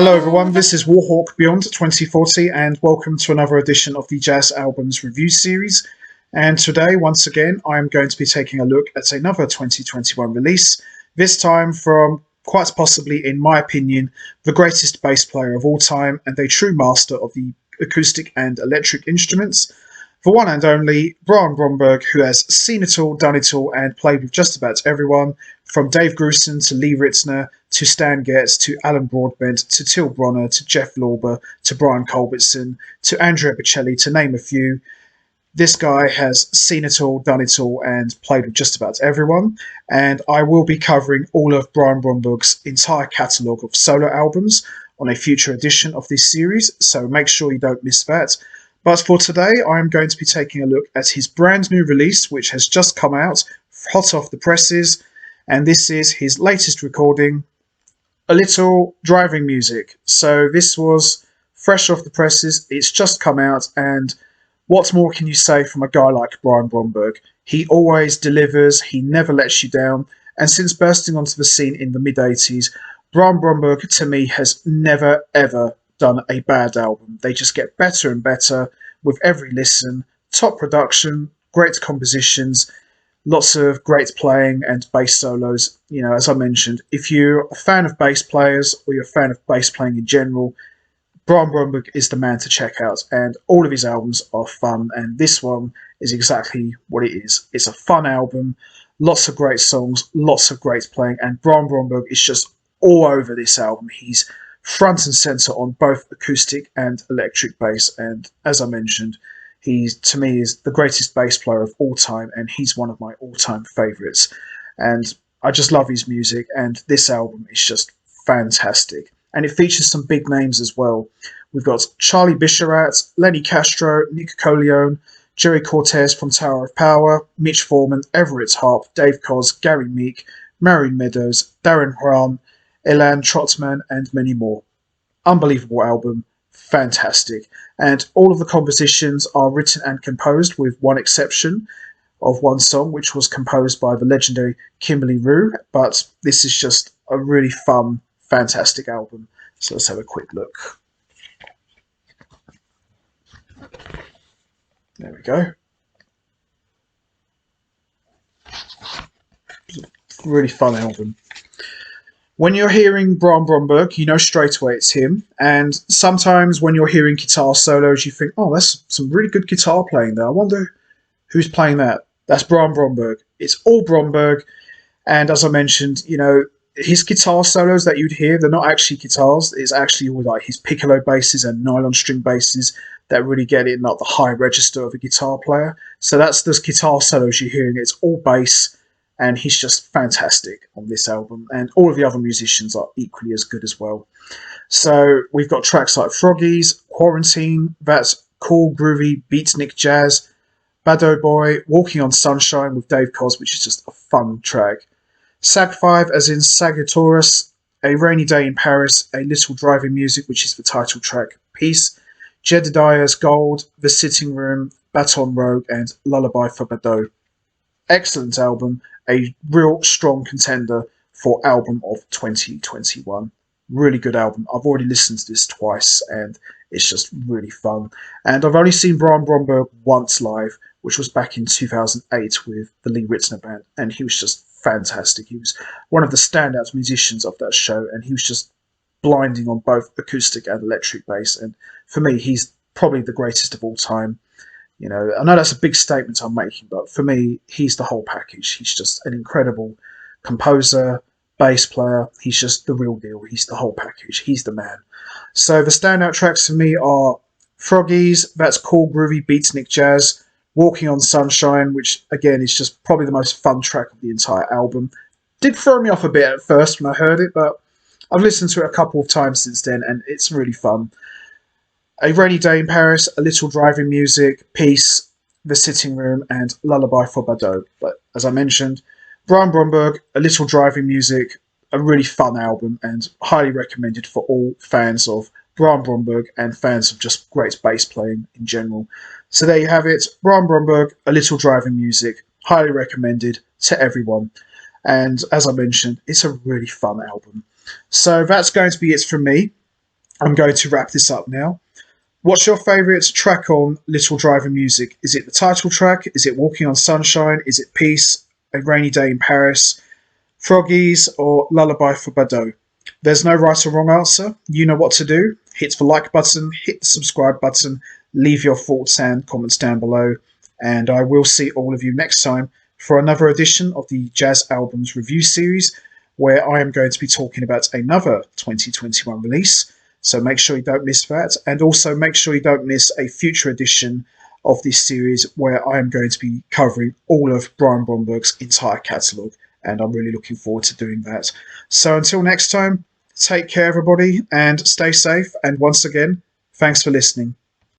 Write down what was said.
Hello everyone, this is Warhawk Beyond 2040 and welcome to another edition of the Jazz Albums Review Series. And today, once again, I'm going to be taking a look at another 2021 release, this time from, quite possibly, in my opinion, the greatest bass player of all time and a true master of the acoustic and electric instruments, the one and only Brian Bromberg, who has seen it all, done it all, and played with just about everyone, from Dave Grusin to Lee Ritenour to Stan Getz to Alan Broadbent to Till Bronner to Jeff Lorber to Brian Culbertson to Andrea Bocelli, to name a few. This guy has seen it all, done it all, and played with just about everyone. And I will be covering all of Brian Bromberg's entire catalogue of solo albums on a future edition of this series, so make sure you don't miss that. But for today, I'm going to be taking a look at his brand new release, which has just come out, hot off the presses, and this is his latest recording, A Little Driving Music. So this was fresh off the presses, it's just come out, and what more can you say from a guy like Brian Bromberg? He always delivers, he never lets you down, and since bursting onto the scene in the mid-80s, Brian Bromberg, to me, has never, ever done a bad album. They just get better and better with every listen. Top production, great compositions, lots of great playing and bass solos. You know, as I mentioned, if you're a fan of bass players or you're a fan of bass playing in general, Brian Bromberg is the man to check out, and all of his albums are fun, and this one is exactly what it is. It's a fun album, lots of great songs, lots of great playing, and Brian Bromberg is just all over this album. He's front and centre on both acoustic and electric bass, and as I mentioned, he, to me, is the greatest bass player of all time, and he's one of my all-time favourites. And I just love his music, and this album is just fantastic. And it features some big names as well. We've got Charlie Bisharat, Lenny Castro, Nick Colionne, Jerry Cortez from Tower of Power, Mitch Foreman, Everette Harp, Dave Koz, Gary Meek, Marion Meadows, Darren Hran, Elan Trotman, and many more. Unbelievable album, fantastic. And all of the compositions are written and composed, with one exception of one song, which was composed by the legendary Kimberly Rue. But this is just a really fun, fantastic album. So let's have a quick look. There we go. Really fun album. When you're hearing Brian Bromberg, you know straight away it's him. And sometimes when you're hearing guitar solos, you think, oh, that's some really good guitar playing there. I wonder who's playing that. That's Brian Bromberg. It's all Bromberg. And as I mentioned, you know, his guitar solos that you'd hear, they're not actually guitars. It's actually all like his piccolo basses and nylon string basses that really get in like the high register of a guitar player. So that's those guitar solos you're hearing. It's all bass. And he's just fantastic on this album. And all of the other musicians are equally as good as well. So we've got tracks like Froggies, Quarantine, That's Cool, Groovy, Beatnik Jazz, Bado Boy, Walking on Sunshine with Dave Koz, which is just a fun track. Sag 5, as in Sagittarius, A Rainy Day in Paris, A Little Driving Music, which is the title track, Peace, Jedediah's Gold, The Sitting Room, Baton Rouge, and Lullaby for Bado. Excellent album. A real strong contender for album of 2021. Really good album. I've already listened to this twice and it's just really fun. And I've only seen Brian Bromberg once live, which was back in 2008 with the Lee Ritenour band, and he was just fantastic. He was one of the standout musicians of that show, and he was just blinding on both acoustic and electric bass. And for me, he's probably the greatest of all time. You know, I know that's a big statement I'm making, but for me, he's the whole package. He's just an incredible composer, bass player. He's just the real deal. He's the whole package. He's the man. So the standout tracks for me are Froggies, That's Cool, Groovy, Beatnik Jazz, Walking on Sunshine, which again is just probably the most fun track of the entire album. Did throw me off a bit at first when I heard it, but I've listened to it a couple of times since then, and it's really fun. A Rainy Day in Paris, A Little Driving Music, Peace, The Sitting Room, and Lullaby for Bado. But as I mentioned, Brian Bromberg, A Little Driving Music, a really fun album and highly recommended for all fans of Brian Bromberg and fans of just great bass playing in general. So there you have it, Brian Bromberg, A Little Driving Music, highly recommended to everyone. And as I mentioned, it's a really fun album. So that's going to be it from me. I'm going to wrap this up now. What's your favourite track on Little Driving Music? Is it the title track? Is it Walking on Sunshine? Is it Peace? A Rainy Day in Paris? Froggies? Or Lullaby for Badaud? There's no right or wrong answer. You know what to do. Hit the like button, hit the subscribe button, leave your thoughts and comments down below. And I will see all of you next time for another edition of the Jazz Albums Review Series, where I am going to be talking about another 2021 release. So make sure you don't miss that. And also make sure you don't miss a future edition of this series where I am going to be covering all of Brian Bromberg's entire catalogue. And I'm really looking forward to doing that. So until next time, take care, everybody, and stay safe. And once again, thanks for listening.